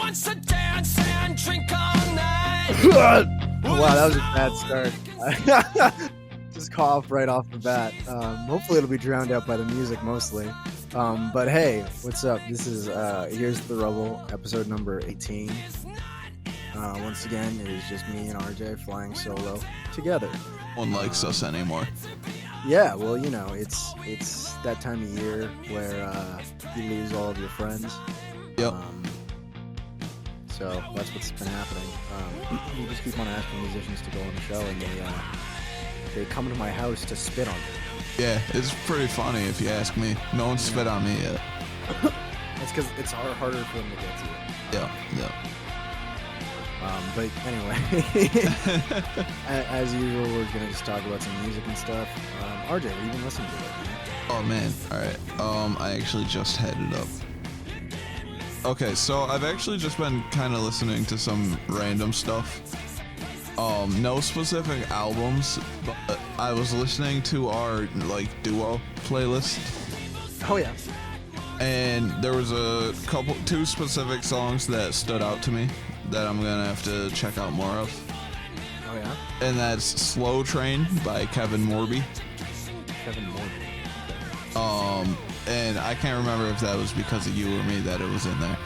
wants to dance and drink all night. Wow, that was a bad start. Just cough right off the bat. Hopefully it'll be drowned out by the music mostly. But hey, what's up? This is Here's the Rubble, episode number 18. Once again, it is just me and RJ flying solo together. No one likes us anymore. Yeah, well, you know, it's that time of year where you lose all of your friends. Yep. So that's what's been happening. We just keep on asking musicians to go on the show, and they come to my house to spit on me. Yeah, it's pretty funny if you ask me. No one spit on me yet. It's because it's harder for them to get to you. Yeah. But anyway, as usual, we're gonna just talk about some music and stuff. RJ, what have you been listening to lately? Oh man, alright. I actually just had it up. Okay, so I've actually just been kind of listening to some random stuff. No specific albums, but I was listening to our duo playlist. Oh yeah. And there was two specific songs that stood out to me that I'm gonna have to check out more of. Oh yeah. And that's "Slow Train" by Kevin Morby. Kevin Morby. And I can't remember if that was because of you or me that it was in there.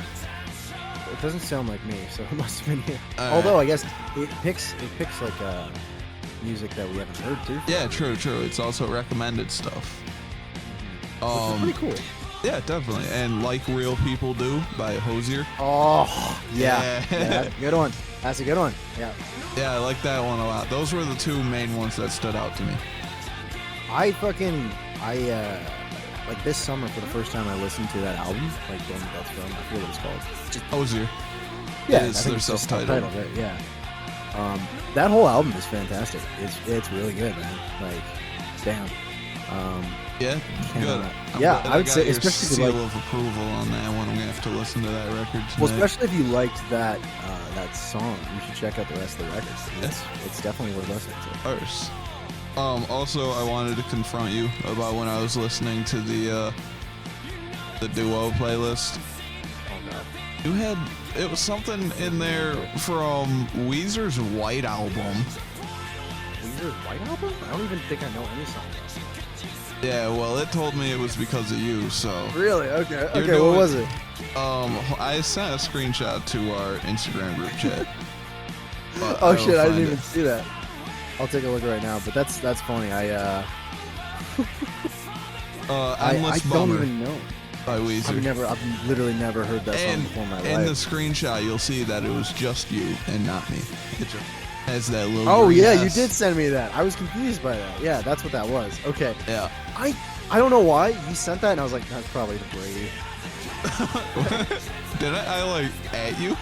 It doesn't sound like me, so it must have been you. Although I guess it picks like music that we haven't heard too. Yeah, true. It's also recommended stuff. Which is pretty cool. Yeah, definitely. And "Like Real People Do" by Hosier. Oh, yeah. That's a good one. That's a good one. Yeah. Yeah, I like that one a lot. Those were the two main ones that stood out to me. Like this summer, for the first time, I listened to that album, like the one that's from, I forget what it's called. Just Hosier. Yeah, it's their self-titled. Right? Yeah. That whole album is fantastic. It's really good, man. Like, damn. Yeah, good. I would say, especially seal of approval on that one. I'm gonna have to listen to that record tonight. Well, especially if you liked that song, you should check out the rest of the record. It's definitely worth listening to. Of course. Also, I wanted to confront you about when I was listening to the duo playlist. Oh no. It was something in there from Weezer's White Album. Weezer's White Album? I don't even think I know any songs. Yeah, well, it told me it was because of you, so. Really? Okay, what was it? I sent a screenshot to our Instagram group chat. Oh shit, I didn't even see that. I'll take a look right now, but that's funny. Endless I Bummer don't even know. by Weezer. I've literally never heard that song before in my life. In the screenshot, you'll see that it was just you and not me. It just has that little. Oh green yeah, S. you did send me that. I was confused by that. Yeah, that's what that was. Okay. Yeah. I don't know why you sent that, and I was like, that's probably the Brady. Did I at you?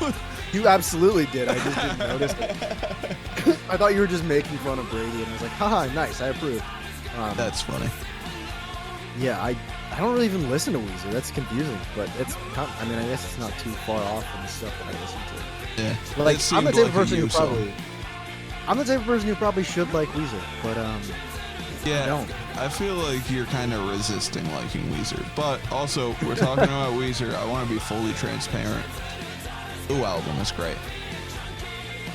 You absolutely did. I just didn't notice it. I thought you were just making fun of Brady, and I was like, haha, nice, I approve. That's funny. Yeah, I don't really even listen to Weezer. That's confusing, but I guess it's not too far off from the stuff that I listen to. Yeah. Like, I'm the type of person who probably should like Weezer, but yeah, I don't. I feel like you're kind of resisting liking Weezer, but also we're talking about Weezer. I want to be fully transparent. Blue album is great.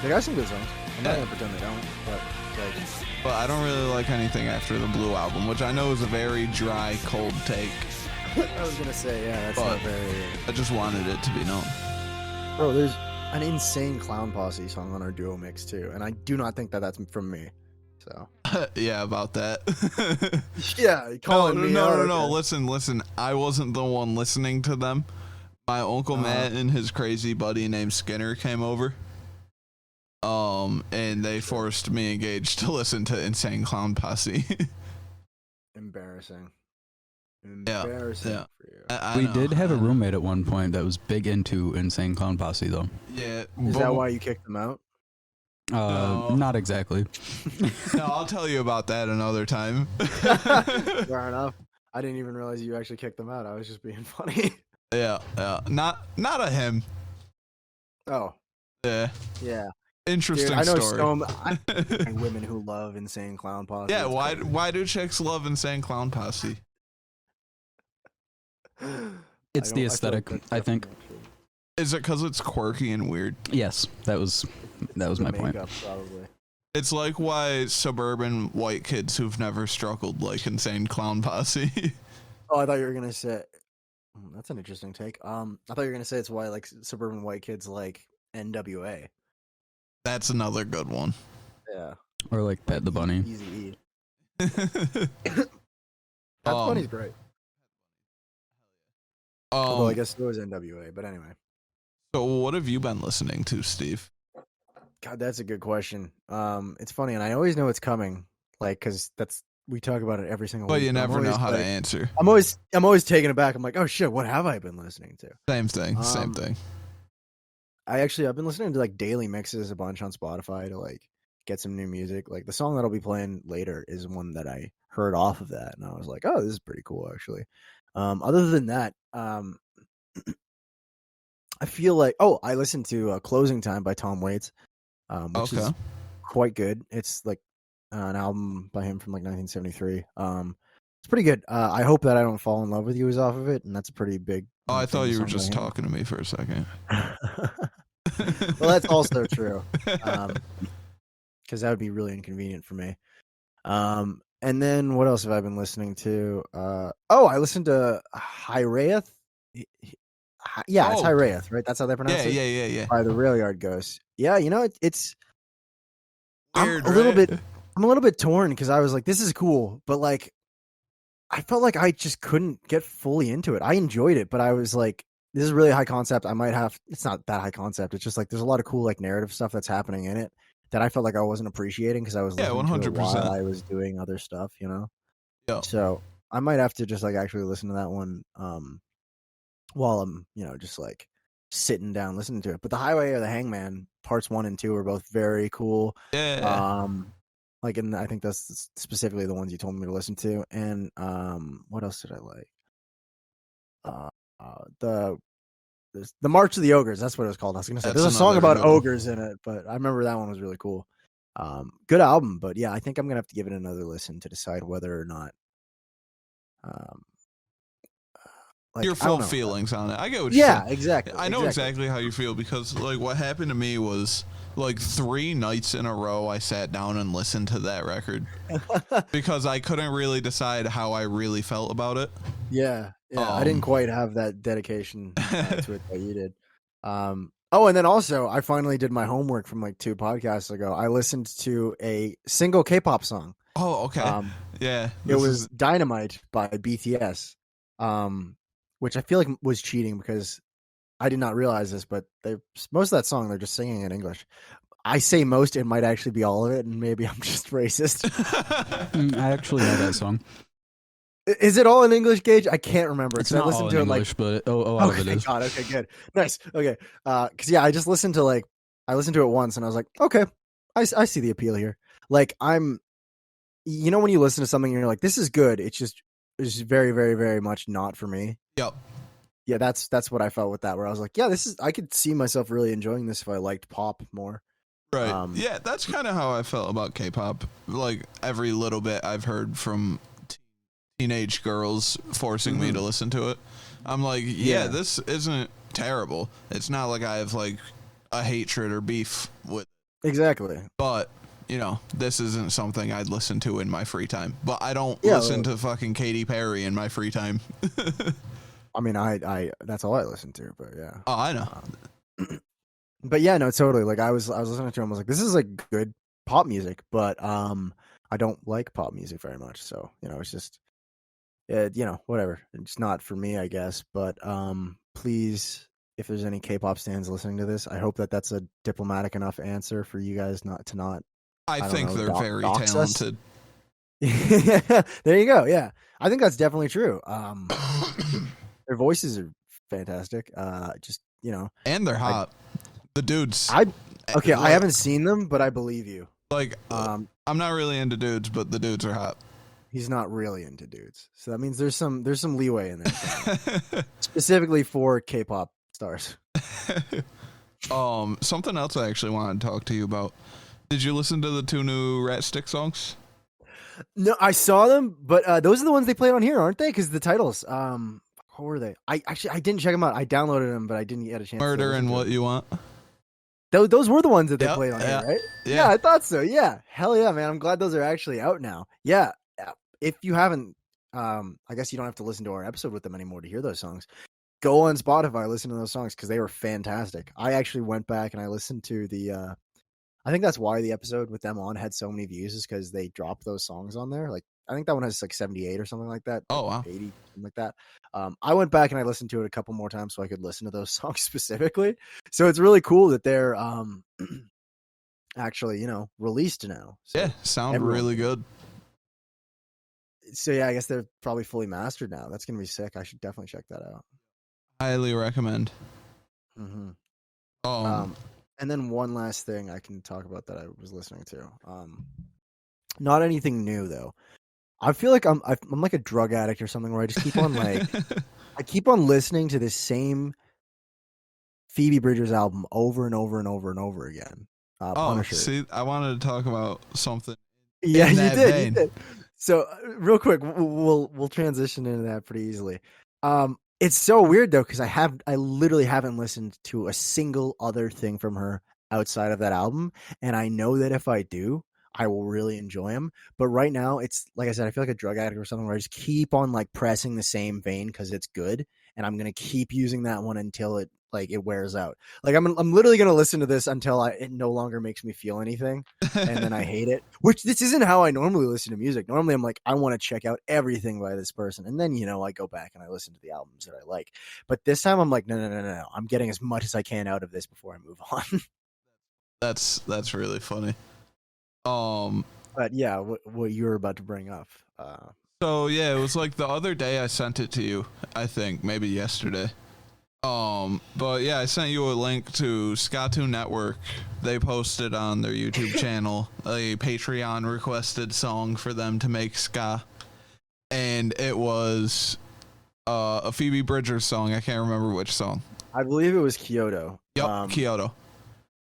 They got some good songs. I'm not gonna pretend they don't, but I don't really like anything after the Blue album, which I know is a very dry, cold take. I was gonna say, yeah, that's not very. I just wanted it to be known. Bro, there's an insane Clown Posse song on our duo mix too, and I do not think that that's from me. So. Yeah, about that. Yeah, calling me out. No. Listen. I wasn't the one listening to them. My Uncle Matt and his crazy buddy named Skinner came over. And they forced me and Gage to listen to Insane Clown Posse. Embarrassing. Yeah. For you. We did have a roommate at one point that was big into Insane Clown Posse, though. Yeah. Is that why you kicked them out? No. Not exactly. No, I'll tell you about that another time. Fair enough. I didn't even realize you actually kicked them out. I was just being funny. Yeah. Not a him. Oh. Yeah. Yeah. Interesting Dude, I know story. some women who love Insane Clown Posse. Yeah, why do chicks love Insane Clown Posse? It's the aesthetic, I think. Is it because it's quirky and weird? Yes, that was my point. Makeup, probably. It's like why suburban white kids who've never struggled like Insane Clown Posse. Oh, I thought you were gonna say. That's an interesting take. I thought you were gonna say it's why like suburban white kids like NWA. That's another good one. Yeah. Or like Pet the Bunny. Easy E. That's Bunny's great. Although I guess it was NWA, but anyway. So what have you been listening to, Steve? God, that's a good question. It's funny, and I always know it's coming, like, because we talk about it every single But week. you never know how to like, answer. I'm always taken aback. I'm like, oh shit, what have I been listening to? Same thing. I've been listening to like daily mixes a bunch on Spotify to like get some new music. Like the song that I'll be playing later is one that I heard off of that, and I was like, oh, this is pretty cool actually. Other than that, I feel like I listened to Closing Time by Tom Waits, which is quite good. It's like an album by him from like 1973. It's pretty good. I hope that I Don't Fall in Love with You is off of it, and that's a pretty big. Oh, I thought you were just talking to me for a second. Well, that's also true, because that would be really inconvenient for me. And then what else have I been listening to? I listened to Hyraeus. Yeah, it's Hyraeus, right? That's how they pronounce it. Yeah. By the Rail Yard Ghost. Yeah, it's weird. I'm a little bit torn because I was like, this is cool, but like, I felt like I just couldn't get fully into it. I enjoyed it, but I was like, this is really high concept. It's not that high concept. It's just like there's a lot of cool like narrative stuff that's happening in it that I felt like I wasn't appreciating because I was listening 100%. To it while I was doing other stuff, you know? Yeah. So I might have to just like actually listen to that one while I'm, just like sitting down listening to it. But The Highway or The Hangman parts 1 and 2 are both very cool. Yeah. And I think that's specifically the ones you told me to listen to. And what else did I like? The March of the Ogres. That's what it was called. I was going to say there's a song about ogres in it, but I remember that one was really cool. Good album, but yeah, I think I'm going to have to give it another listen to decide whether or not. Your full feelings on it. I get what you're saying. Yeah, exactly. I know exactly how you feel because like what happened to me was like 3 nights in a row I sat down and listened to that record because I couldn't really decide how I really felt about it. Yeah. I didn't quite have that dedication to it that you did. And then also I finally did my homework from like 2 podcasts ago. I listened to a single K-pop song. Oh, okay. Yeah. It was Dynamite by BTS. Which I feel like was cheating because I did not realize this, but most of that song they're just singing in English. I say most, it might actually be all of it, and maybe I'm just racist. I actually know that song. Is it all in English, Gage? I can't remember. It's not all in English, but okay, it is. God, okay, good, nice, okay. Because I just listened to it once, and I was like, okay, I see the appeal here. Like when you listen to something, and you're like, this is good. It's very, very, very much not for me. Yep. Yeah, that's what I felt with that, where I was like, yeah, I could see myself really enjoying this if I liked pop more. Right. Yeah, that's kind of how I felt about K-pop. Like every little bit I've heard from teenage girls forcing me to listen to it. I'm like, yeah, this isn't terrible. It's not like I have like a hatred or beef with it. Exactly. But this isn't something I'd listen to in my free time. But I don't listen to fucking Katy Perry in my free time. I mean, I that's all I listen to, but yeah. Oh, I know. But yeah, no, totally. Like I was listening to him, I was like, this is like good pop music, but I don't like pop music very much. So, it's just whatever. It's not for me, I guess. But please, if there's any K-pop stans listening to this, I hope that that's a diplomatic enough answer for you guys not. I think they're very talented. There you go. Yeah, I think that's definitely true. Their voices are fantastic. And they're hot. The dudes. I haven't seen them, but I believe you. Like, I'm not really into dudes, but the dudes are hot. He's not really into dudes, so that means there's some leeway in there, specifically for K-pop stars. Something else I actually wanted to talk to you about. Did you listen to the 2 new Rat Stick songs? No, I saw them, but those are the ones they played on here, aren't they? Because the titles. What What were they? I didn't check them out. I downloaded them, but I didn't get a chance. Murder to and What You Want. Those were the ones that they Yep, played on yeah, here, right? yeah. I thought so. Yeah, hell yeah, man! I'm glad those are actually out now. Yeah, if you haven't, I guess you don't have to listen to our episode with them anymore to hear those songs. Go on Spotify, listen to those songs because they were fantastic. I actually went back and I listened to the. I think that's why the episode with them on had so many views is because they dropped those songs on there. Like I think that one has like 78 or something like that. Oh, wow. 80, something like that. I went back and I listened to it a couple more times so I could listen to those songs specifically. So it's really cool that they're actually, released now. So Yeah, sound everyone- really good. So yeah, I guess they're probably fully mastered now. That's gonna be sick. I should definitely check that out. Highly recommend. Mm-hmm. Um, And then one last thing I can talk about that I was listening to. Not anything new though. I feel like I'm like a drug addict or something where I just keep on like I keep on listening to this same Phoebe Bridgers album over and over and over and over again. Punisher. see, I wanted to talk about something. Yeah, in you that did. vein. You did. So real quick, we'll transition into that pretty easily. It's so weird though because I literally haven't listened to a single other thing from her outside of that album, and I know that if I do, I will really enjoy them. But right now, it's like I said, I feel like a drug addict or something where I just keep on like pressing the same vein because it's good, and I'm gonna keep using that one until it wears out. Like I'm literally gonna listen to this until it no longer makes me feel anything, and then I hate it. Which this isn't how I normally listen to music. Normally I'm like I want to check out everything by this person, and then I go back and I listen to the albums that I like. But this time I'm like no. I'm getting as much as I can out of this before I move on. That's really funny. But yeah, what you were about to bring up. So yeah, it was like the other day I sent it to you. I think maybe yesterday. But yeah, I sent you a link to Ska2 Network. They posted on their YouTube channel a Patreon requested song for them to make ska, and it was a Phoebe Bridgers song. I can't remember which song. I believe it was Kyoto. Yep, Kyoto.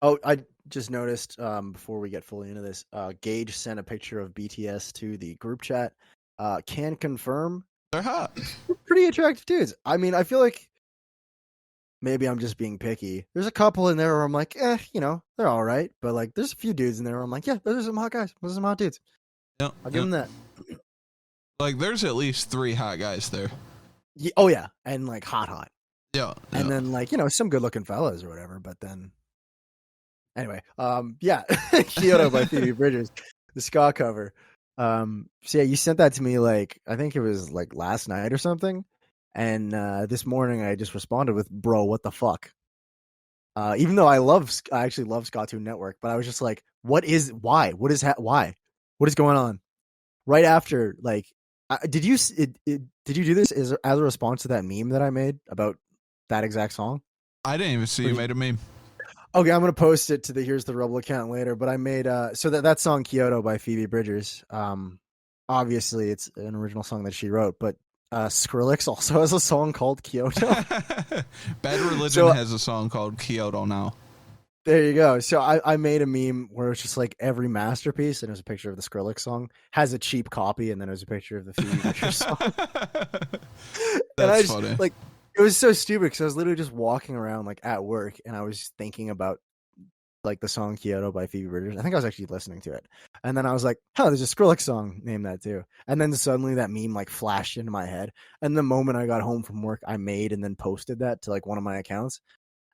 Oh, I just noticed before we get fully into this, Gage sent a picture of BTS to the group chat. Can confirm They're hot. pretty attractive dudes. I mean, I feel like maybe I'm just being picky. There's a couple in there where I'm like, they're all right. But like, there's a few dudes in there where I'm like, yeah, those are some hot guys. Those are some hot dudes. Yep, I'll give them that. Like, there's at least 3 hot guys there. Yeah, oh yeah, and like hot. Yeah. And then like some good looking fellas or whatever. But then anyway, yeah, Kyoto by Phoebe Bridgers, the ska cover. So yeah, you sent that to me like I think it was like last night or something. And this morning I just responded with, bro, what the fuck? Even though I actually love Ska2 Network, but I was just like, why? What is why? What is going on? Right after, like, did you do this as a response to that meme that I made about that exact song? I didn't even see you made a meme. Okay, I'm gonna post it to the Here's the Rubble account later. But I made so that song Kyoto by Phoebe Bridgers. Obviously it's an original song that she wrote, but Skrillex also has a song called Kyoto. Bad Religion has a song called Kyoto now. There you go. So I made a meme where it's just like every masterpiece, and it was a picture of the Skrillex song, has a cheap copy, and then it was a picture of the Phoebe Bridgers song. That's funny. Like, it was so stupid because I was literally just walking around like at work, and I was thinking about like the song Kyoto by Phoebe Bridgers. I think I was actually listening to it, and then I was like, "Oh, there's a Skrillex song named that too." And then suddenly that meme like flashed into my head. And the moment I got home from work, I made and then posted that to like one of my accounts.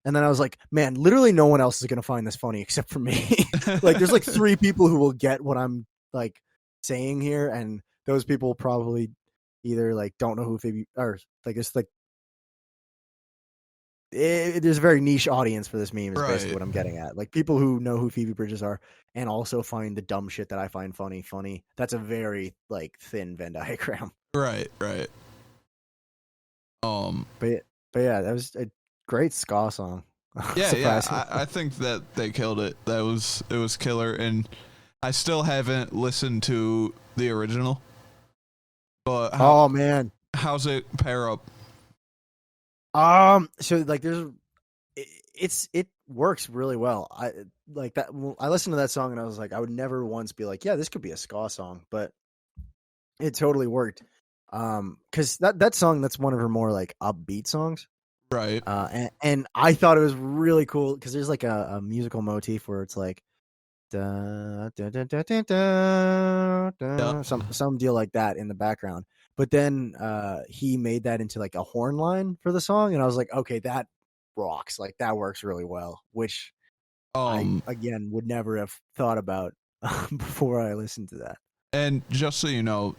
And then I was like, "Man, literally no one else is gonna find this funny except for me." Like, there's like 3 people who will get what I'm like saying here, and those people probably either like don't know who Phoebe or like it's like. There's a very niche audience for this meme is basically what I'm getting at. Like people who know who Phoebe Bridgers are and also find the dumb shit that I find funny. That's a very like thin Venn diagram. Right. But yeah, that was a great ska song. Yeah. I think that they killed it. It was killer, and I still haven't listened to the original. But oh man, how's it pair up? So like it works really well. I like that. I listened to that song and I was like, I would never once be like, yeah, this could be a ska song, but it totally worked. Because that song, that's one of her more like upbeat songs. Right. And I thought it was really cool because there's like a musical motif where it's like da, da, da, da, da, da, da, Yep. some deal like that in the background. But then he made that into like a horn line for the song, and I was like, okay, that rocks. Like that works really well, which I again would never have thought about before I listened to that. And just so you know,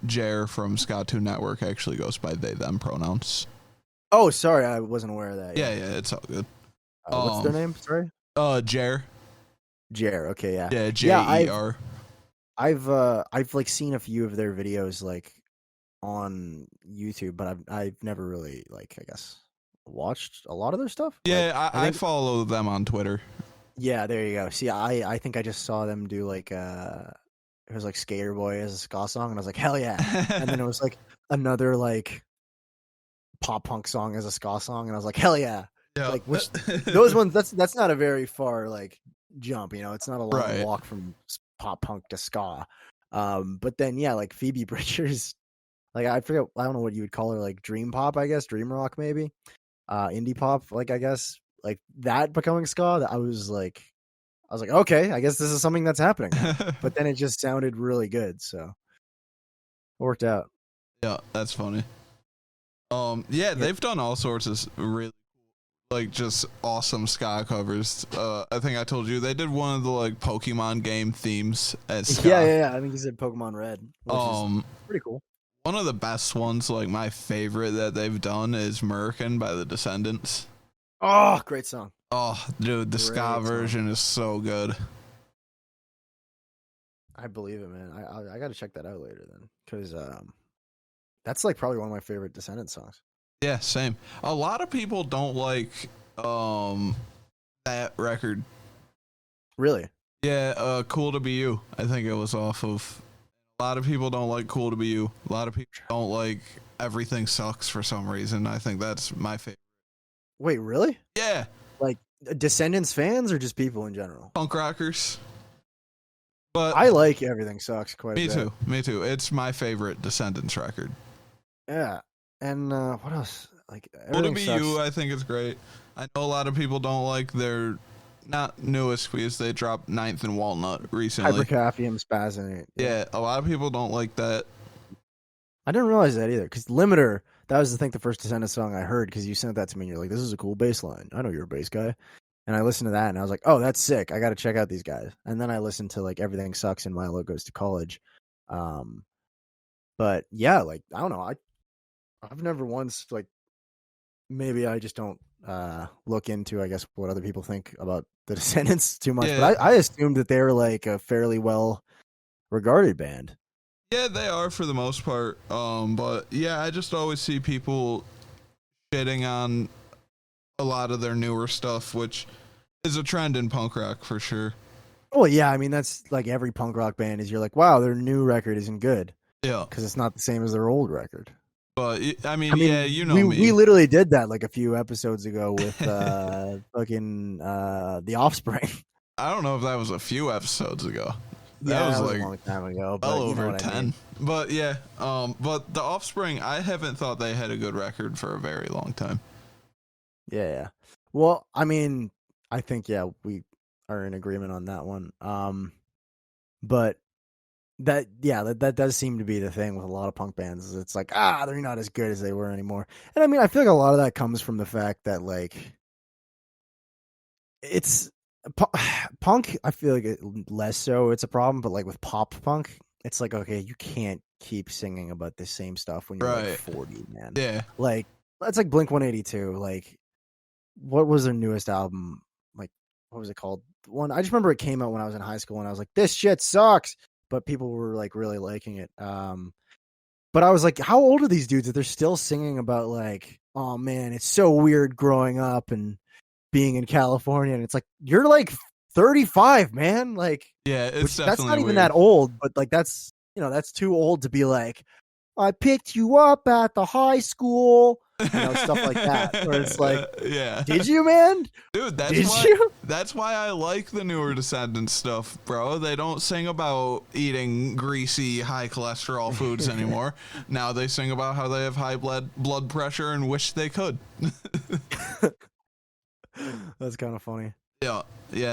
Jer from Scout2 Network actually goes by they them pronouns. Oh, sorry, I wasn't aware of that. Yeah, it's all good. What's their name? Sorry, Jer. Jer. Okay, yeah, Yeah, Jer. I've like seen a few of their videos like on YouTube, but I've never really like I guess watched a lot of their stuff. Yeah, like, I follow them on Twitter. Yeah, there you go. See, I think I just saw them do like it was like Skater Boy as a ska song, and I was like, hell yeah. And then it was like another like pop punk song as a ska song, and I was like, hell yeah. Yeah. Like which those ones that's not a very far like jump, it's not a long Right. walk from pop punk to ska. But then yeah, like Phoebe Bridgers, like I forget, I don't know what you would call her, like dream pop, I guess, dream rock maybe. Indie pop, like I guess, like that becoming ska, that I was like, okay, I guess this is something that's happening now. But then it just sounded really good, so it worked out. Yeah, that's funny. Yeah, they've done all sorts of really like just awesome ska covers. I think I told you they did one of the like Pokemon game themes as ska. Yeah. I think you said Pokemon Red, which is pretty cool. One of the best ones, like my favorite that they've done, is Merkin by the Descendants. Oh, great song. Oh, dude, the ska version is so good. I believe it, man. I got to check that out later then, because that's like probably one of my favorite Descendants songs. Yeah, same. A lot of people don't like that record. Really? Yeah, Cool to Be You. I think it was off of. A lot of people don't like Cool to Be You. A lot of people don't like Everything Sucks for some reason. I think that's my favorite. Wait, really? Yeah. Like Descendants fans or just people in general? Punk rockers. But I like Everything Sucks quite a bit. Me too. It's my favorite Descendants record. Yeah. And what else? Like Cool to Everything Be Sucks. You, I think it's great. I know a lot of people don't like their not newest because they dropped 9th and Walnut recently. Hypercapnium Spasm. Yeah, a lot of people don't like that. I didn't realize that either, because Limiter, that was, I think, the first Descendants song I heard, because you sent that to me and you're like, this is a cool bass line. I know you're a bass guy. And I listened to that and I was like, oh, that's sick. I got to check out these guys. And then I listened to like Everything Sucks and Milo Goes to College. But yeah, like, I don't know. I've never once, like, maybe I just don't look into, I guess, what other people think about the Descendants too much. Yeah. But I assumed that they were like a fairly well regarded band. Yeah, they are for the most part. But yeah, I just always see people shitting on a lot of their newer stuff, which is a trend in punk rock for sure. Well, yeah, I mean, that's like every punk rock band is, you're like, wow, their new record isn't good. Yeah. Because it's not the same as their old record. But I mean, yeah, you know me. me. We literally did that like a few episodes ago with fucking The Offspring. I don't know if that was a few episodes ago. That was like a long time ago. But well you know over what 10. I mean. But yeah, but The Offspring, I haven't thought they had a good record for a very long time. Yeah. Well, I mean, I think, yeah, we are in agreement on that one. But that does seem to be the thing with a lot of punk bands. Is it's like, they're not as good as they were anymore. And I mean, I feel like a lot of that comes from the fact that, like, it's punk, I feel like less so it's a problem, but like with pop punk, it's like, okay, you can't keep singing about the same stuff when you're like 40, man. Yeah. Like, it's like Blink-182. Like, what was their newest album? Like, what was it called? One, I just remember it came out when I was in high school and I was like, this shit sucks. But people were like really liking it. But I was like, how old are these dudes that they're still singing about, like, oh man, it's so weird growing up and being in California? And it's like, you're like 35, man. Like, yeah, it's definitely that's not even weird. that old, but like that's too old to be like, I picked you up at the high school Stuff like that, where it's like, yeah. did you, man? Dude, Did you? That's why I like the newer Descendants stuff, bro. They don't sing about eating greasy, high cholesterol foods anymore. Now they sing about how they have high blood pressure and wish they could. That's kind of funny. Yeah,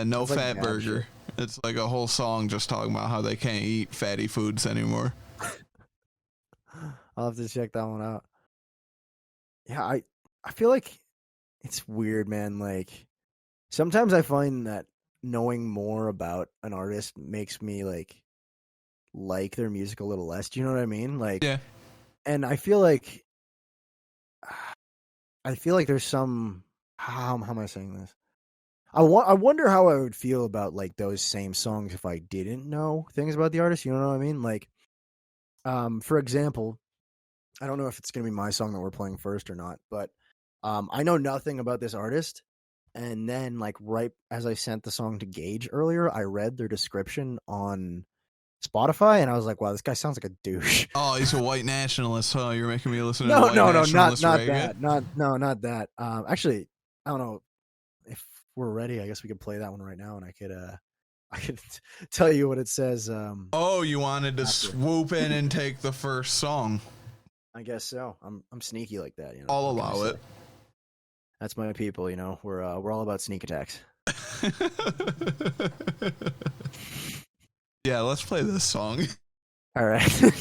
no It's like fat dad burger. shit. It's like a whole song just talking about how they can't eat fatty foods anymore. I'll have to check that one out. Yeah, I feel like it's weird, man. Like sometimes I find that knowing more about an artist makes me like their music a little less. Do you know what I mean? Like, Yeah. and I feel like there's some how am I saying this? I wonder how I would feel about like those same songs if I didn't know things about the artist. You know what I mean? Like, for example, I don't know if it's gonna be my song that we're playing first or not, but I know nothing about this artist, and then like right as I sent the song to Gage earlier, I read their description on Spotify, and I was like, "Wow, this guy sounds like a douche." Oh, he's a white nationalist, huh? You're making me listen to No, white not nationalist reggae? that, not that. Actually, I don't know if we're ready. I guess we could play that one right now, and I could tell you what it says. Oh, you wanted to after. swoop in and take the first song. I guess so. I'm sneaky like that, you know. I'll What can I allow say? it. That's my people, you know. We're all about sneak attacks. Yeah, let's play this song. All right.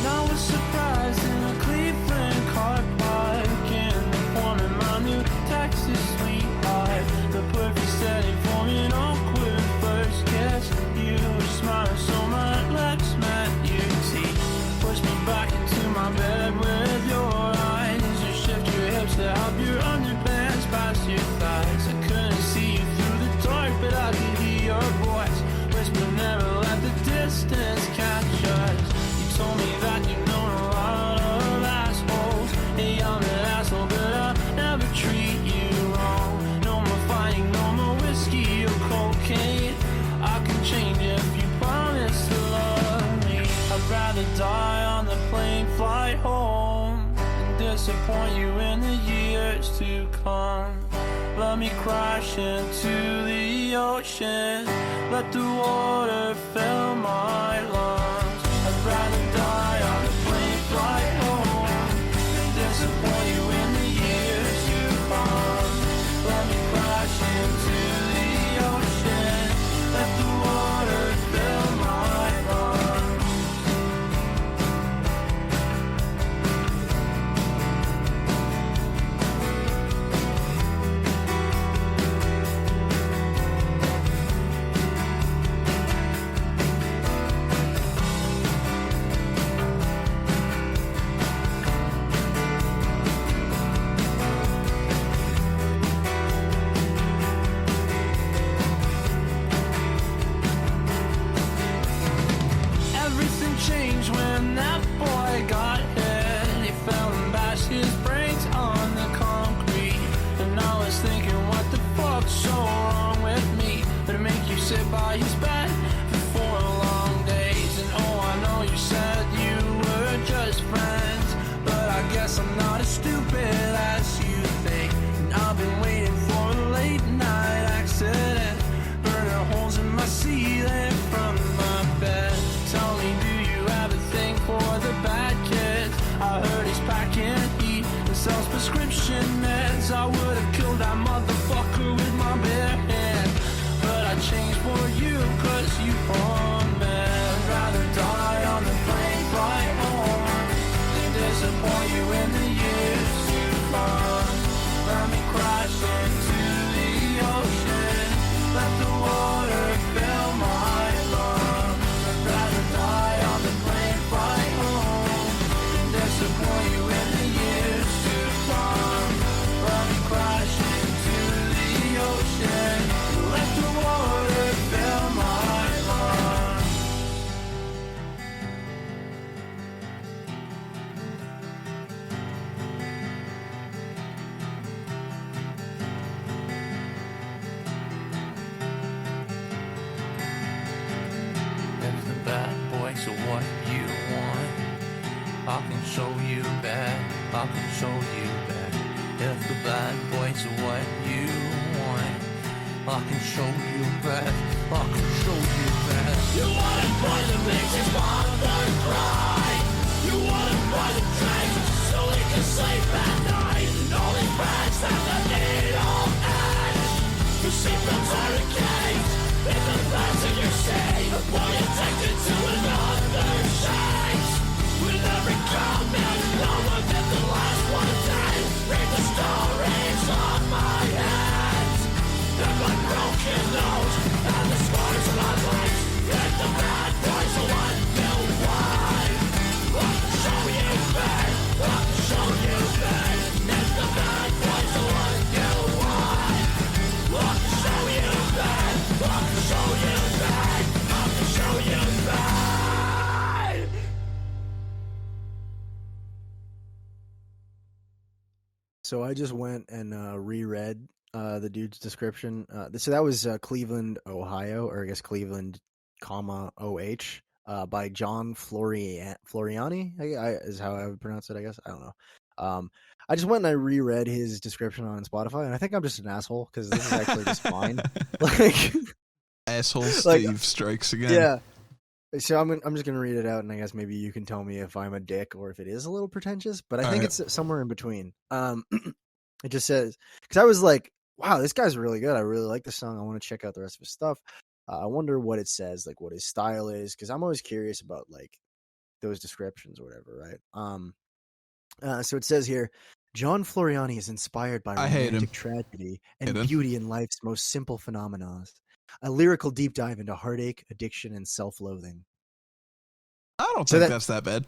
Now we're surprised in a Cleveland car park, and forming my new Texas sweetheart. The perfect setting for an awkward first kiss. You were smiling so my lips met your teeth. Push me back into my bed with your eyes. You shift your hips to help your underpants past your thighs. I couldn't see you through the dark, but I could hear your voice whisper, never let the distance catch us. You told me that you know a lot of assholes. Hey, I'm an asshole, but I'll never treat you wrong. No more fighting, no more whiskey or cocaine. I can change if you promise to love me. I'd rather die on the plane flight home than disappoint you in the years to come. Let me crash into the ocean. Let the water fill my lungs. I'd rather die on a plane flight home than disappoint you in the years to come. Let me crash into the ocean. Let the water fill my lungs. Everything changed when that boy got hit. He fell and bashed his brains on the concrete. And I was thinking, what the fuck's so wrong with me? But to make you sit by his bed for 4 long days. And oh, I know you said you were just friends, but I guess I'm not as stupid as you think. And I've been waiting for a late night accident, burning holes in my ceiling from my bed. Tell me, do you have a thing for the bad kids? I heard he's packing heat and sells prescription meds. I would have killed that motherfucker with my bare hand, but I changed for you, cause you are mad. I'd rather die on the plane flight home than disappoint you in the years to come. Let me crash into the ocean. Let the water fill my lungs. I'd rather die on the plane flight home than boys are what you want. I can show you bad, I can show you bad. If the bad boys are what you want, I can show you bad, I can show you bad. You want a boy that makes his mother cry. You want a boy that drinks so he can sleep at night. And all his friends have the needle edge. Your seatbelts are a cage. If the flash in your seat, a boy addicted to another shakes. With every comment, no one did the last one dead. Read the stories on my hands, and my broken nose, and the scars on my legs. If the bad boys are what you want, I can show you bad, I can show you bad. If the bad boys are what you want, I can show you bad, I can show you bad, I can show you bad. So I just went and reread the dude's description. So that was Cleveland, Ohio, or I guess Cleveland, OH, by John Floriani. Is how I would pronounce it. I guess I don't know. I just went and I reread his description on Spotify, and I think I'm just an asshole because this is actually just fine. Like Asshole Steve strikes again. Yeah. So I'm just gonna read it out, and I guess maybe you can tell me if I'm a dick or if it is a little pretentious. But I think it's somewhere in between. It just says, because I was like, wow, this guy's really good. I really like the song. I want to check out the rest of his stuff. I wonder what it says, like what his style is, because I'm always curious about like those descriptions or whatever, right? So it says here, John Floriani is inspired by romantic tragedy and beauty in life's most simple phenomena. A lyrical deep dive into heartache, addiction, and self-loathing. I don't think that's that bad.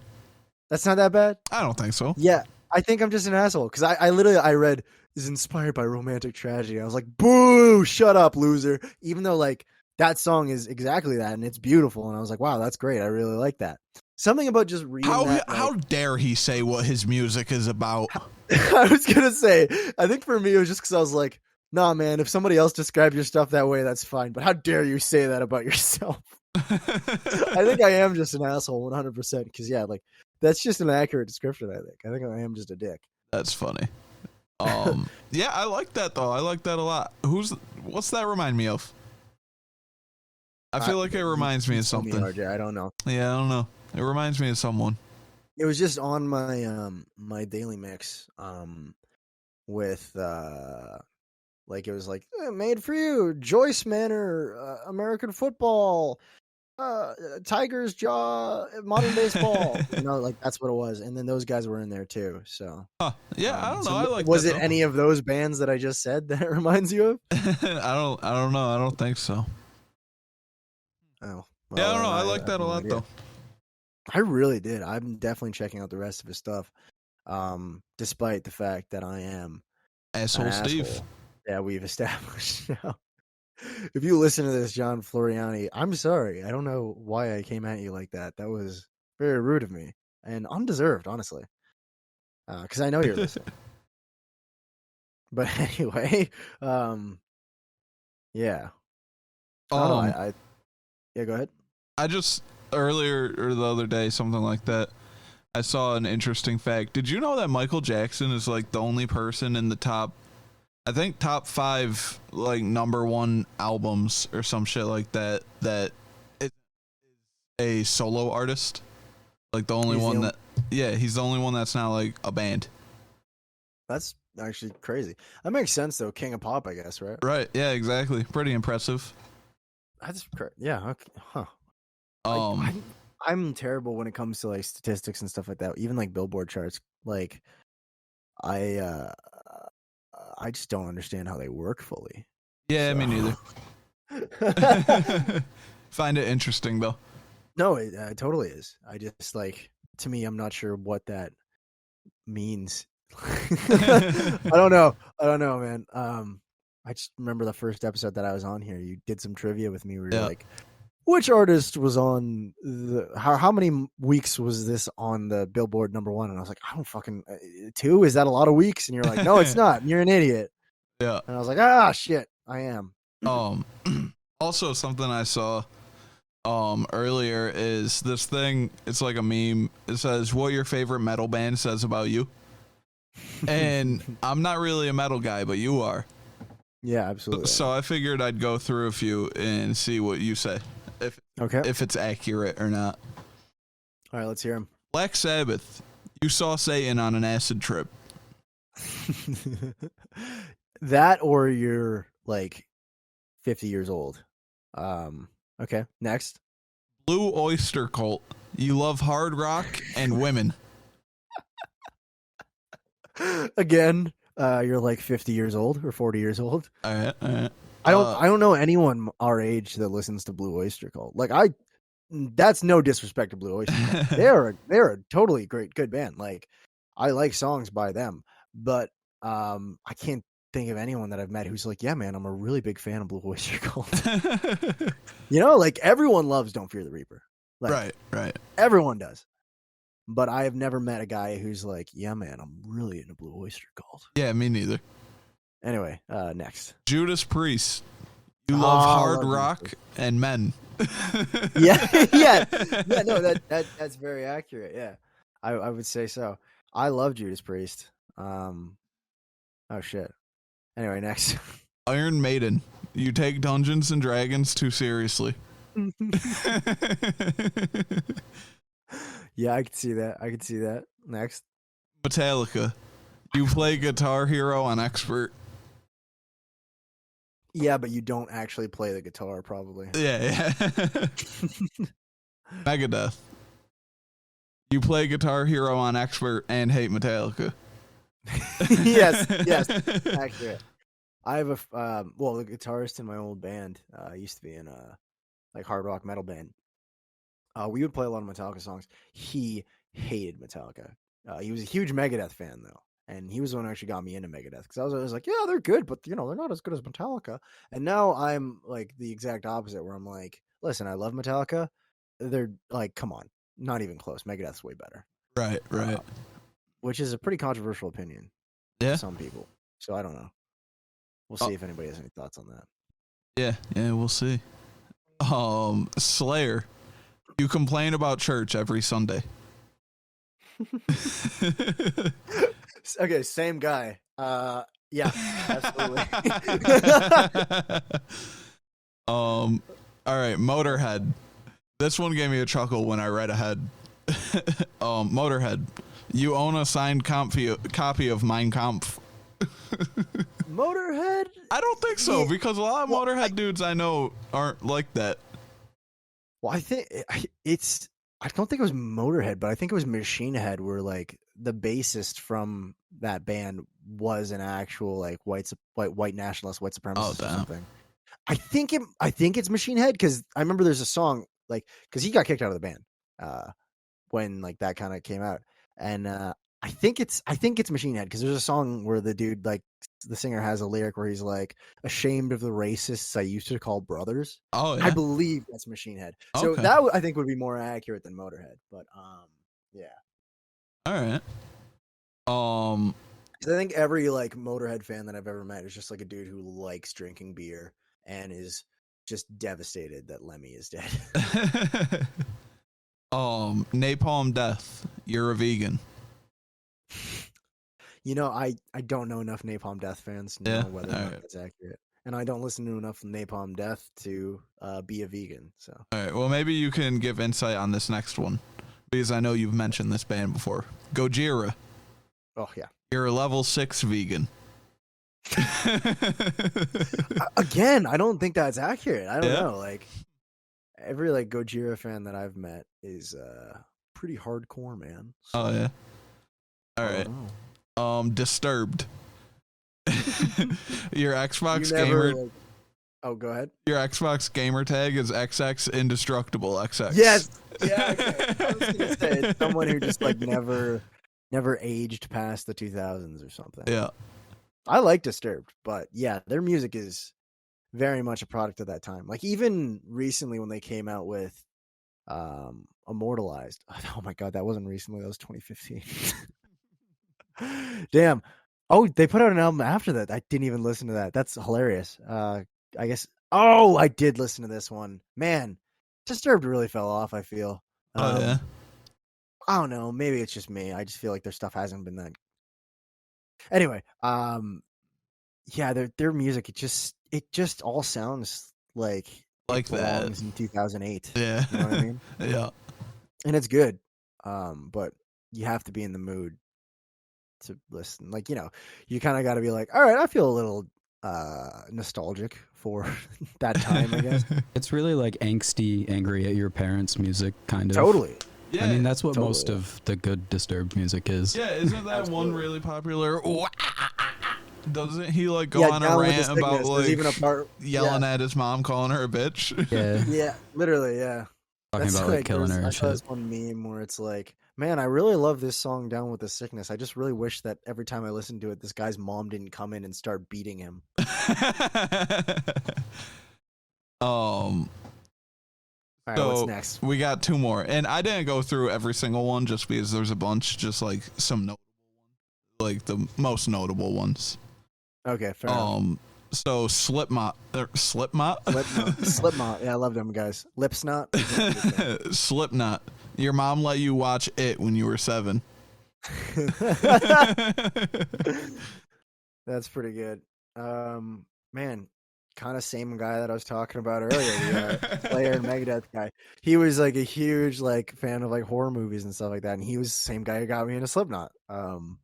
That's not that bad? I don't think so. Yeah, I think I'm just an asshole because I literally read is inspired by romantic tragedy. I was like, boo, shut up, loser. Even though like that song is exactly that and it's beautiful, and I was like, wow, that's great. I really like that. Something about just reading how dare he say what his music is about? I was gonna say, I think for me it was just because I was like, nah, man, if somebody else described your stuff that way, that's fine. But how dare you say that about yourself? I think I am just an asshole 100% because, yeah, like, that's just an accurate description, I think I am just a dick. That's funny. Yeah, I like that, though. I like that a lot. What's that remind me of? I feel like it reminds me of something. RJ, I don't know. Yeah, I don't know. It reminds me of someone. It was just on my my daily mix with like it was like made for you, Joyce Manor, American football, Tiger's Jaw, modern baseball. Like that's what it was. And then those guys were in there too. So yeah, I don't know. I like. Was it any of those bands that I just said that it reminds you of? I don't know. I don't think so. Oh, well, yeah, I don't know. I like that a lot though. I really did. I'm definitely checking out the rest of his stuff, despite the fact that I am asshole Steve. Yeah, we've established now. If you listen to this, John Floriani, I'm sorry. I don't know why I came at you like that. That was very rude of me and undeserved, honestly. Because I know you're listening. But anyway, yeah. Yeah, go ahead. I just earlier or the other day, something like that, I saw an interesting fact. Did you know that Michael Jackson is like the only person in the top 5 like #1 albums or some shit like that is a solo artist? Like the only one that he's the only one that's not like a band. That's actually crazy. That makes sense though. King of Pop, I guess, right? Right. Yeah, exactly. Pretty impressive. That's yeah. Okay. Huh. I'm terrible when it comes to like statistics and stuff like that. Even like Billboard charts. Like I just don't understand how they work fully. Yeah, me neither. Find it interesting though. No, it totally is. I just like, to me, I'm not sure what that means. I don't know, man. I just remember the first episode that I was on here. You did some trivia with me where you're like, which artist was on how many weeks was this on the Billboard #1? And I was like, I don't fucking 2. Is that a lot of weeks? And you're like, no, it's not. And you're an idiot. Yeah. And I was like, shit, I am. Also, something I saw earlier is this thing. It's like a meme. It says what your favorite metal band says about you. And I'm not really a metal guy, but you are. Yeah, absolutely. So I figured I'd go through a few and see what you say, if it's accurate or not. All right, let's hear him. Black Sabbath. You saw Satan on an acid trip. That or you're like 50 years old. Okay, next. Blue Oyster Cult. You love hard rock and women. Again, you're like 50 years old or 40 years old. All right. I don't know anyone our age that listens to Blue Oyster Cult. Like that's no disrespect to Blue Oyster Cult. They're a totally good band. Like I like songs by them, but I can't think of anyone that I've met who's like, yeah, man, I'm a really big fan of Blue Oyster Cult. Like everyone loves Don't Fear the Reaper. Like, right. Everyone does. But I have never met a guy who's like, yeah, man, I'm really into Blue Oyster Cult. Yeah, me neither. Anyway, next. Judas Priest. You love hard rock and men. yeah. No, that's very accurate. Yeah, I would say so. I love Judas Priest. Oh shit. Anyway, next. Iron Maiden. You take Dungeons and Dragons too seriously. Yeah, I could see that. Next. Metallica. You play Guitar Hero on Expert. Yeah, but you don't actually play the guitar, probably. Yeah. Megadeth. You play Guitar Hero on Expert and hate Metallica. yes, accurate. I have the guitarist in my old band used to be in a like hard rock metal band. We would play a lot of Metallica songs. He hated Metallica. He was a huge Megadeth fan though, and he was the one who actually got me into Megadeth because I was always like, yeah, they're good, but they're not as good as Metallica. And now I'm like the exact opposite, where I'm like, listen, I love Metallica. They're like, come on, not even close. Megadeth's way better. Right. Which is a pretty controversial opinion. Yeah. To some people. So I don't know. We'll see if anybody has any thoughts on that. Yeah, we'll see. Slayer. You complain about church every Sunday. Okay, same guy. Yeah, absolutely. All right, Motorhead. This one gave me a chuckle when I read ahead. Motorhead. You own a signed copy of Mein Kampf. Motorhead? I don't think so, because a lot of Motorhead dudes I know aren't like that. Well, I think I don't think it was Motorhead, but I think it was Machine Head, where like the bassist from that band was an actual like white nationalist, white supremacist or something. I think it's Machine Head, because I remember there's a song like, because he got kicked out of the band when like that kind of came out, and I think it's Machine Head, because there's a song where the dude, like the singer, has a lyric where he's like, ashamed of the racists I used to call brothers. Oh, yeah. I believe that's Machine Head. So Okay. that I think would be more accurate than Motorhead. But yeah. All right. 'Cause I think every like Motorhead fan that I've ever met is just like a dude who likes drinking beer and is just devastated that Lemmy is dead. Napalm Death. You're a vegan. I don't know enough Napalm Death fans to know whether or not that's accurate. And I don't listen to enough Napalm Death to be a vegan. So. All right. Well, maybe you can give insight on this next one, because I know you've mentioned this band before. Gojira. Oh, yeah. You're a level 6 vegan. Again, I don't think that's accurate. I don't know. Like, every like Gojira fan that I've met is pretty hardcore, man. So, oh, yeah. All right. Disturbed. Your Xbox gamer. Oh, go ahead. Your Xbox gamer tag is XX Indestructible XX. Yes. Yeah. Okay. I was gonna say it's someone who just like never aged past the 2000s or something. Yeah. I like Disturbed, but yeah, their music is very much a product of that time. Like even recently when they came out with Immortalized. Oh my god, that wasn't recently. That was 2015. Damn. Oh, they put out an album after that. I didn't even listen to that. That's hilarious. I guess. Oh, I did listen to this one. Man, Disturbed really fell off, I feel. Oh yeah. I don't know. Maybe it's just me. I just feel like their stuff hasn't been that. Anyway, yeah, their music it just all sounds like Like it that. belongs in 2008. Yeah. You know what I mean? Yeah. And it's good. But you have to be in the mood to listen. Like, you kind of got to be like, all right, I feel a little nostalgic for that time, I guess. It's really like angsty, angry at your parents' music, kind of. Totally. Yeah. I mean, that's what Totally, most yeah. of the good Disturbed music is. Yeah, isn't that one Absolutely. really popular? Doesn't he like go Yeah, on a Down with the rant about Sickness. There's like even a part yelling at his mom, calling her a bitch? Yeah, Yeah, literally, yeah. talking That's about like killing her I and saw shit. this one meme where it's like, man, I really love this song "Down with the Sickness." I just really wish that every time I listened to it, this guy's mom didn't come in and start beating him. um. All right, what's So next? we got two more, and I didn't go through every single one just because there's a bunch, just like some notable ones, like the most notable ones. Okay, fair enough. So Slipknot. Slipknot. Yeah, I love them guys. Lipsnot. Slipknot. Your mom let you watch it when you were 7. That's pretty good. Man, kind of same guy that I was talking about earlier, the Slayer and Megadeth guy. He was like a huge like fan of like horror movies and stuff like that, and he was the same guy who got me into Slipknot. And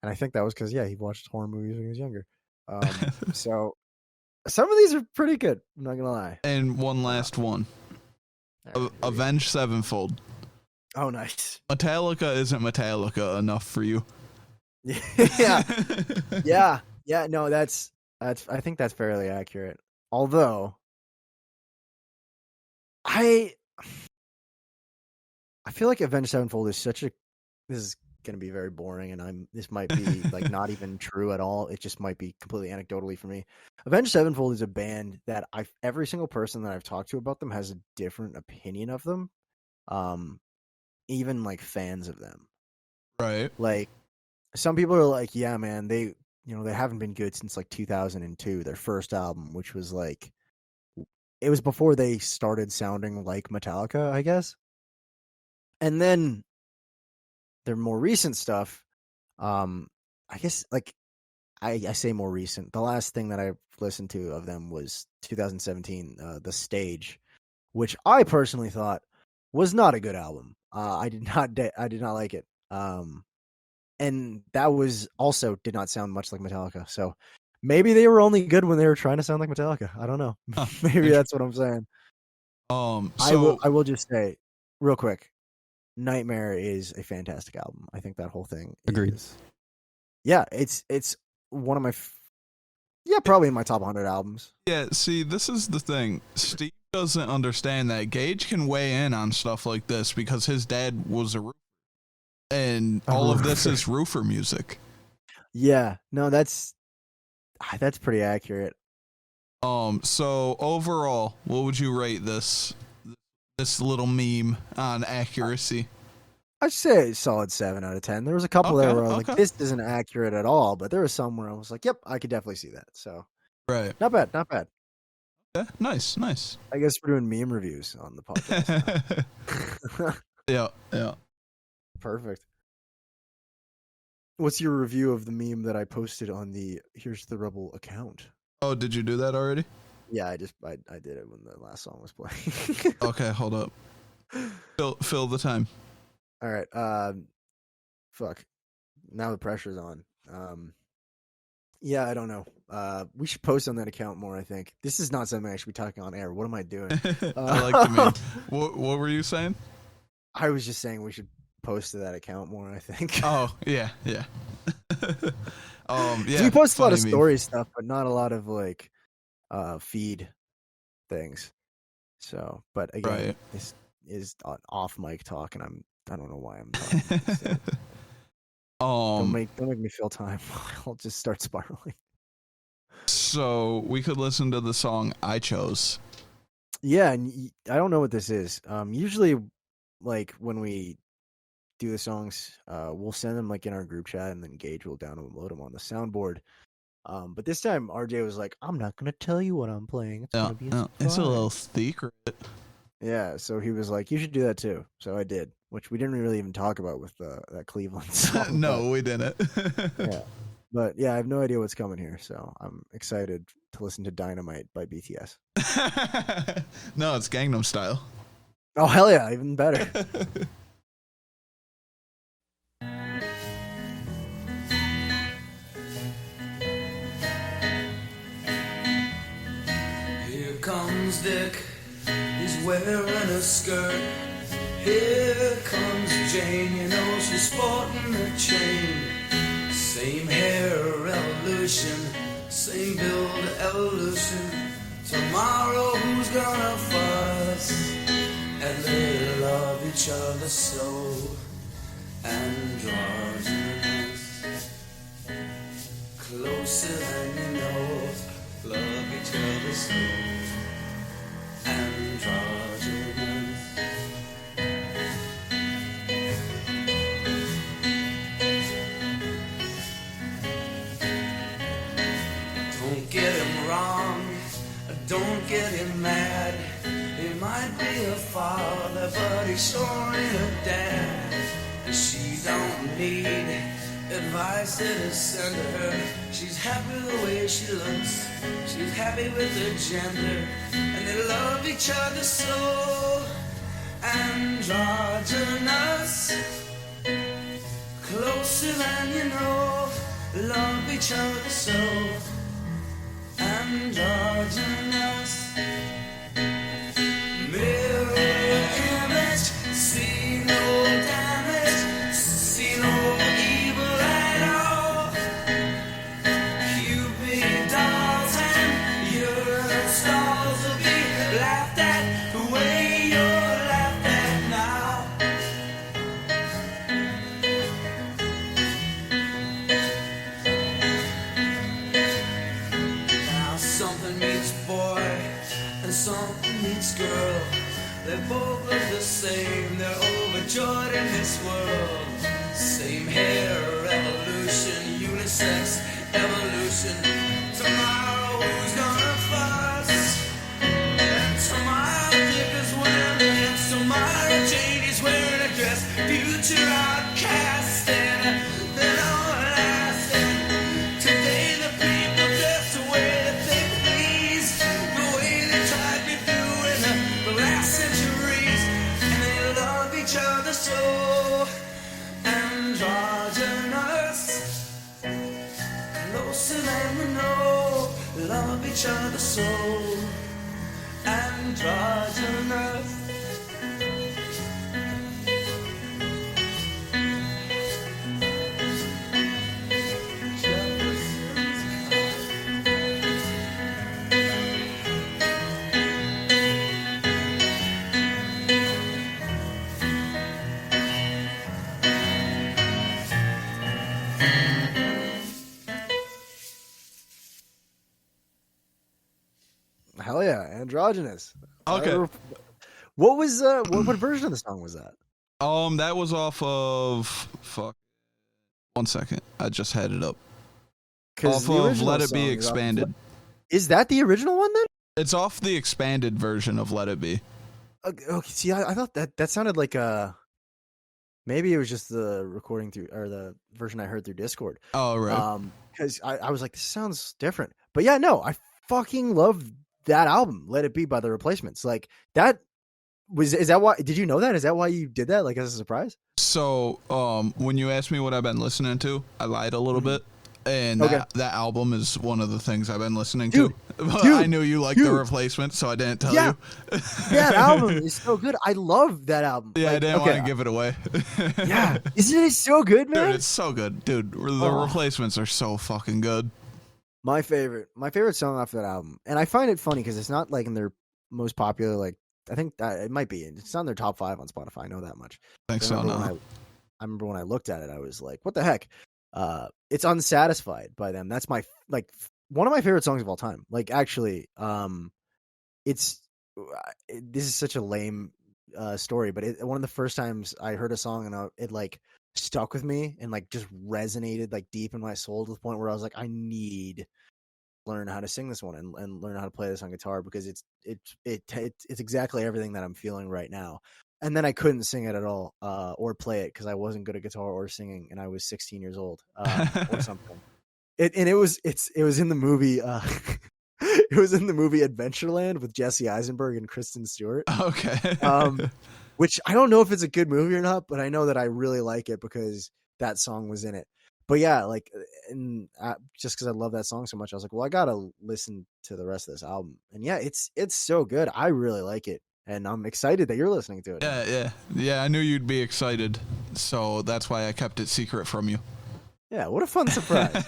I think that was because he watched horror movies when he was younger. So some of these are pretty good. I'm not gonna lie. And one last one. All right, here we go. Avenged Sevenfold. Oh, nice. Metallica isn't Metallica enough for you. Yeah, yeah. No, that's. I think that's fairly accurate. Although, I feel like Avenged Sevenfold is such a. This is gonna be very boring, and this might be like not even true at all. It just might be completely anecdotally for me. Avenged Sevenfold is a band that every single person that I've talked to about them has a different opinion of them. Even like fans of them. Right. Like some people are like, yeah, man, they haven't been good since like 2002, their first album, which was like it was before they started sounding like Metallica, I guess. And then their more recent stuff, I guess like I say more recent. The last thing that I listened to of them was 2017, The Stage, which I personally thought was not a good album. I did not like it. And that was also did not sound much like Metallica. So maybe they were only good when they were trying to sound like Metallica. I don't know. Maybe that's what I'm saying. So I will just say real quick, Nightmare is a fantastic album. I think that whole thing Agreed. is. Yeah, it's one of my probably in my top 100 albums. yeah, see, this is the thing. Steve doesn't understand that Gage can weigh in on stuff like this because his dad was a roofer. And all of this is roofer music. Yeah, no, that's pretty accurate. So overall, what would you rate this little meme on accuracy? I'd say a solid 7 out of 10. There was a couple there where I was like, this isn't accurate at all, but there was some where I was like, yep, I could definitely see that. So Right. not bad. Yeah, nice. I guess we're doing meme reviews on the podcast. Yeah. Perfect. What's your review of the meme that I posted on the Here's the Rubble account? Oh, did you do that already? Yeah, I did it when the last song was playing. Okay, hold up. Fill the time. All right. Fuck. Now the pressure's on. Yeah, I don't know. We should post on that account more, I think. This is not something I should be talking on air. What am I doing? I like the meme. What were you saying? I was just saying we should post to that account more, I think. Oh, yeah. Yeah. Yeah. We post a lot of funny meme. story stuff, but not a lot of like feed things. So, but again, Right. this is off mic talk, and I don't know why I'm talking. So don't make me feel time. I'll just start spiraling. So we could listen to the song I chose. Yeah, and I don't know what this is. Usually, like when we do the songs, we'll send them like in our group chat, and then Gage will download them on the soundboard. But this time RJ was like, "I'm not gonna tell you what I'm playing. It's gonna be a It's a surprise." little secret. Yeah, so he was like, "You should do that too." So I did, which we didn't really even talk about with that Cleveland song. No, we didn't. yeah, but yeah, I have no idea what's coming here, so I'm excited to listen to "Dynamite" by BTS. No, it's Gangnam Style. Oh hell yeah, even better. Here comes Dick, he's wearing a skirt. Here comes Jane, you know she's sporting a chain. Same hair evolution, same build evolution. Tomorrow who's gonna fuss? And they love each other so androgynous. Closer than you know, love each other so androgynous. Don't get him wrong, don't get him mad. He might be a father, but he sure ain't a dad. And she don't need advice that is sent to her. She's happy the way she looks, she's happy with her gender, and they love each other so androgynous. Closer than you know, love each other so androgynous. Mirror image, see no damage, see no evil at all. Cupid dolls and your stalls will be laughed at the way you're laughed at now. Now something meets boy and something meets girl. They both look the same, they're overjoyed in this world. Same hair evolution, unisex evolution. Tomorrow who's gonna fuss? And tomorrow Dick is wearing, and tomorrow Jane is wearing a dress. Future outcast and they're all lasting. Today the people dress the way that they please, the way they tried to do in the last centuries, and they love each other so androgynous. Closer than we know, love each other so androgynous. Hell yeah, androgynous. Okay. What was what version of the song was that? That was off of fuck. 1 second, I just had it up. Off the of original Let It song Be is off- Expanded. Is that the original one then? It's off the expanded version of Let It Be. Okay, see, I thought that sounded like maybe it was just the recording through or the version I heard through Discord. Oh right. Because I was like, this sounds different. But yeah, no, I fucking love that album, Let It Be by the Replacements. Like that is that why? Did you know that? Is that why you did that? Like as a surprise? So, when you asked me what I've been listening to, I lied a little bit, and Okay. that album is one of the things I've been listening Dude, to. But dude, I knew you liked the dude. Replacement, so I didn't tell Yeah. you. That album is so good. I love that album. Yeah, I Like, didn't okay, want to give it away. Yeah, isn't it so good, man? Dude, it's so good, dude. The Oh. Replacements are so fucking good. My favorite song off that album, and I find it funny because it's not like in their most popular. Like I think it might be. It's not in their top 5 on Spotify. I know that much. I think so. I remember when I looked at it, I was like, "What the heck?" It's "Unsatisfied" by them. That's my one of my favorite songs of all time. Like actually, it's this is such a lame story, but one of the first times I heard a song and it like stuck with me and like just resonated like deep in my soul to the point where I was like, I need learn how to sing this one and learn how to play this on guitar because it's exactly everything that I'm feeling right now. And then I couldn't sing it at all or play it because I wasn't good at guitar or singing, and I was 16 years old or something. It was in the movie. It was in the movie Adventureland with Jesse Eisenberg and Kristen Stewart. Okay. Which I don't know if it's a good movie or not, but I know that I really like it because that song was in it. But yeah, like, and just because I love that song so much, I was like, well, I gotta listen to the rest of this album. And yeah, it's so good. I really like it, and I'm excited that you're listening to it. Yeah. I knew you'd be excited, so that's why I kept it secret from you. Yeah, what a fun surprise.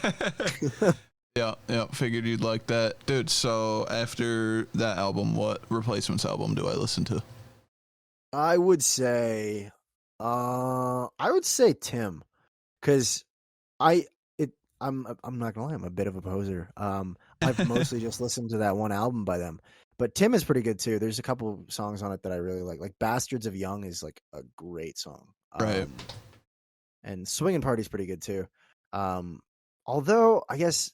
Yeah. Figured you'd like that, dude. So after that album, what Replacements album do I listen to? I would say Tim, because I'm not gonna lie, I'm a bit of a poser. I've mostly just listened to that one album by them, but Tim is pretty good too. There's a couple songs on it that I really like. Like "Bastards of Young" is like a great song, Right. and "Swingin' Party's pretty good too. Although I guess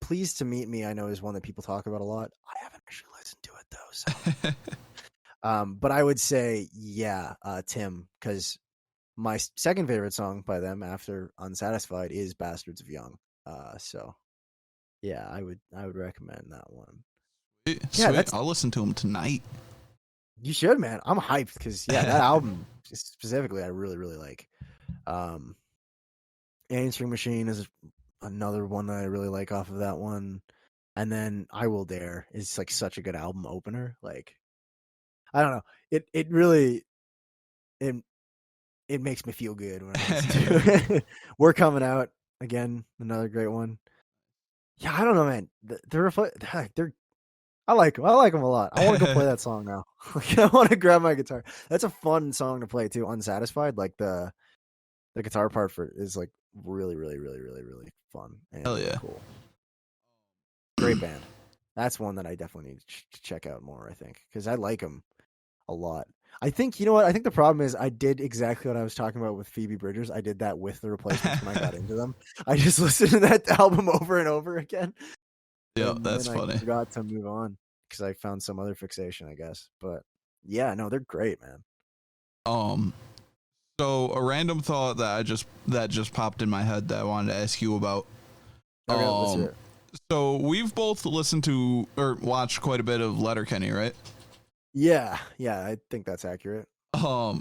"Pleased to Meet Me" I know is one that people talk about a lot. I haven't actually listened to it though, so. But I would say Tim, because my second favorite song by them after Unsatisfied is "Bastards of Young." So yeah, I would recommend that one. Sweet. Yeah, I'll listen to him tonight. You should, man. I'm hyped because that album specifically I really really like. Answering Machine is another one that I really like off of that one, and then I Will Dare is like such a good album opener. Like, I don't know, it really it makes me feel good when I listen to it. We're Coming Out, again, another great one. Yeah, I don't know, man. They're I like them. I like them a lot. I want to go play that song now. Like, I want to grab my guitar. That's a fun song to play too. Unsatisfied, like the guitar part for is like really, really, really, really, really fun and Hell yeah. cool. Great band. That's one that I definitely need to check out more. I think because I like them a lot. I think you know what? I think the problem is I did exactly what I was talking about with Phoebe Bridgers. I did that with the Replacements when I got into them. I just listened to that album over and over again. Yeah, And that's then funny. I forgot to move on because I found some other fixation, I guess. But yeah, no, they're great, man. So a random thought that just popped in my head that I wanted to ask you about. Okay, let's hear it. So we've both listened to or watched quite a bit of Letterkenny, right? Yeah, I think that's accurate. I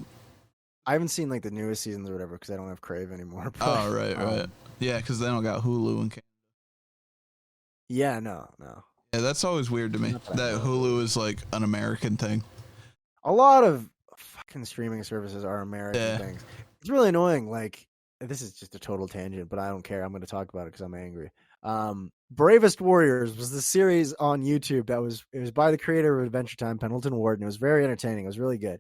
haven't seen like the newest seasons or whatever because I don't have Crave anymore. But, oh, right. Yeah, because they don't got Hulu and. Yeah, no. Yeah, that's always weird to me that Hulu is like an American thing. A lot of fucking streaming services are American things. It's really annoying. Like, this is just a total tangent, but I don't care. I'm going to talk about it because I'm angry. Bravest Warriors was the series on YouTube it was by the creator of Adventure Time, Pendleton Ward, and it was very entertaining. It was really good.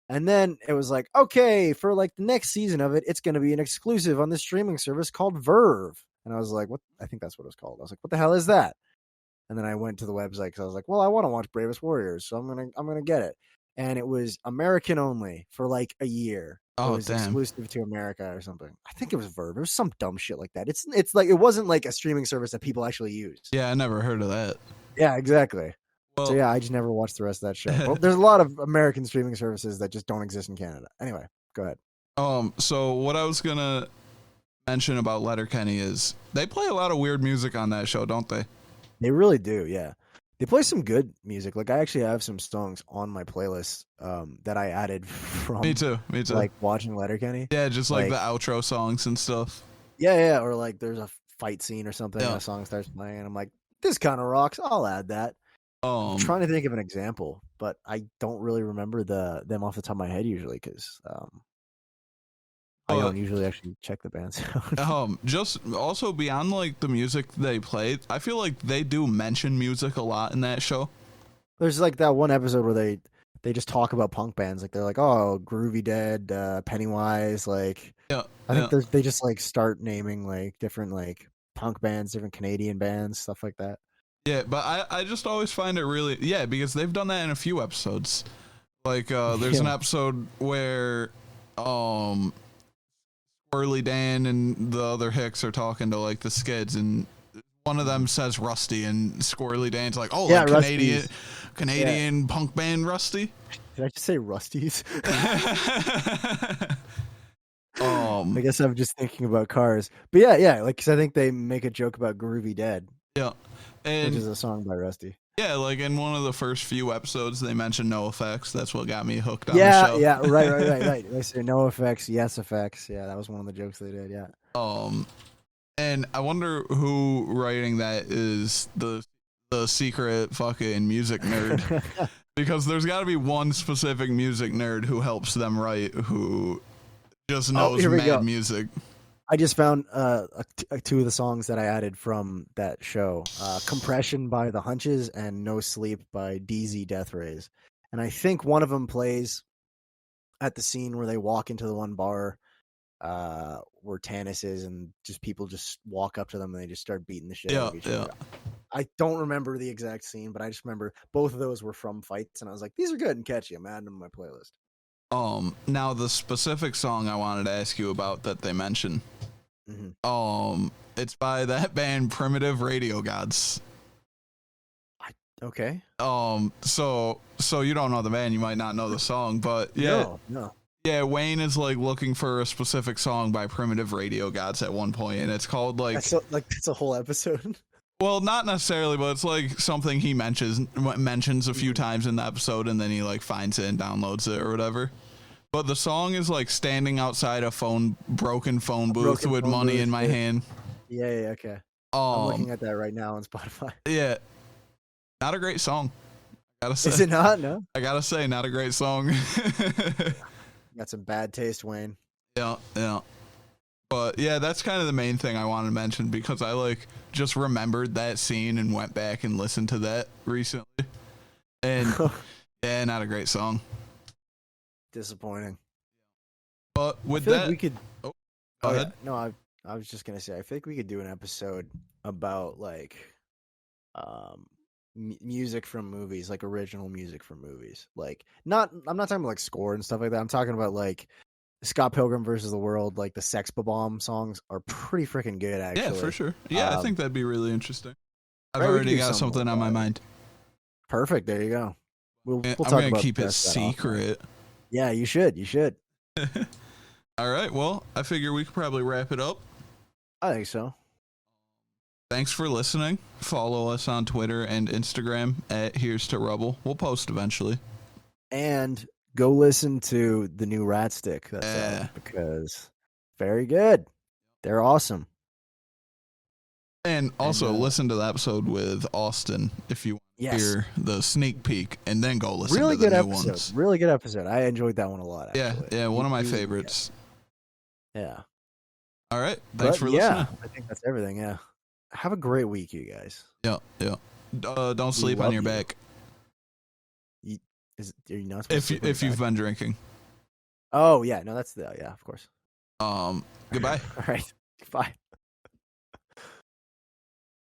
And then it was like, okay, for like the next season of it, it's going to be an exclusive on this streaming service called Verve. And I was like, what? I think that's what it was called. I was like, what the hell is that? And then I went to the website because I was like, well, I want to watch Bravest Warriors, so I'm gonna get it. And it was American only for like a year. Oh, it was damn. exclusive to America or something. I think it was Verve. It was some dumb shit like that. It's like it wasn't like a streaming service that people actually use. Yeah, I never heard of that. Yeah, exactly. Well, so yeah, I just never watched the rest of that show. But there's a lot of American streaming services that just don't exist in Canada. Anyway, go ahead. So what I was gonna mention about Letterkenny is they play a lot of weird music on that show, don't they? They really do, yeah. They play some good music. Like, I actually have some songs on my playlist that I added from Me too. Like watching Letterkenny. Yeah, just like the outro songs and stuff. Yeah, or like there's a fight scene or something and a song starts playing and I'm like, this kind of rocks. I'll add that. I'm trying to think of an example, but I don't really remember them off the top of my head usually because I don't usually actually check the bands out. Just also beyond like the music they play, I feel like they do mention music a lot in that show. There's like that one episode where they just talk about punk bands. Like they're like, oh, Groovy Dead, Pennywise. Like, I think they just like start naming like different like punk bands, different Canadian bands, stuff like that. Yeah, but I just always find it really because they've done that in a few episodes. Like there's an episode where Squirrely Dan and the other Hicks are talking to like the Skids, and one of them says Rusty and Squirrely Dan's like, oh, Yeah, like Rusty's. Canadian punk band Rusty. Did I just say Rusties? Um, I guess I'm just thinking about cars. But yeah, like, 'cause I think they make a joke about Groovy Dead, yeah, which is and a song by Rusty. yeah, like in one of the first few episodes, they mentioned No Effects. That's what got me hooked on Yeah, the show. yeah, right. They say no effects, yes effects. Yeah, that was one of the jokes they did. Yeah. And I wonder who writing that is the secret fucking music nerd. Because there's got to be one specific music nerd who helps them write, who just knows here we go. mad music. I just found two of the songs that I added from that show: "Compression" by The Hunches and "No Sleep" by DZ Death Rays. And I think one of them plays at the scene where they walk into the one bar where Tannis is, and just people just walk up to them and they just start beating the shit out of each other. I don't remember the exact scene, but I just remember both of those were from fights, and I was like, these are good and catchy. I'm adding them to my playlist. Now the specific song I wanted to ask you about that they mentioned, it's by that band Primitive Radio Gods. Okay. So you don't know the band, you might not know the song, but yeah. No. Yeah, Wayne is like looking for a specific song by Primitive Radio Gods at one point, and it's called like that's a whole episode. Well, not necessarily, but it's like something he mentions a few times in the episode, and then he like finds it and downloads it or whatever. But the song is like standing outside a broken phone booth with money in my hand. Yeah, okay. I'm looking at that right now on Spotify. Yeah, not a great song. Gotta say. Is it not? No. I gotta say, not a great song. Got some bad taste, Wayne. Yeah. But yeah, that's kind of the main thing I wanted to mention, because I like just remembered that scene and went back and listened to that recently. And yeah, not a great song. Disappointing. But with I feel that, like we could. go ahead. Yeah. No, I was just gonna say, I think we could do an episode about like, music from movies, like original music from movies. Like, I'm not talking about like score and stuff like that. I'm talking about like Scott Pilgrim versus the World, like the Sex Bomb songs are pretty freaking good, actually. Yeah, for sure. Yeah, I think that'd be really interesting. I've right, already got something on my mind. Perfect. There you go. We'll I'm talk gonna about keep it that secret. Yeah, you should. All right. Well, I figure we could probably wrap it up. I think so. Thanks for listening. Follow us on Twitter and Instagram at Here's to Rubble. We'll post eventually. And go listen to the new Rat Stick that's out, because very good. They're awesome. And also listen to the episode with Austin if you want to hear the sneak peek, and then go listen to the new ones. Really good episode. I enjoyed that one a lot, actually. Yeah, one of my favorites. Yeah. All right. Thanks for listening. I think that's everything, yeah. Have a great week, you guys. Yeah. Don't sleep on your back. Are you not supposed to if you've been drinking. Oh, yeah. No, that's yeah, of course. Goodbye. All right. Bye.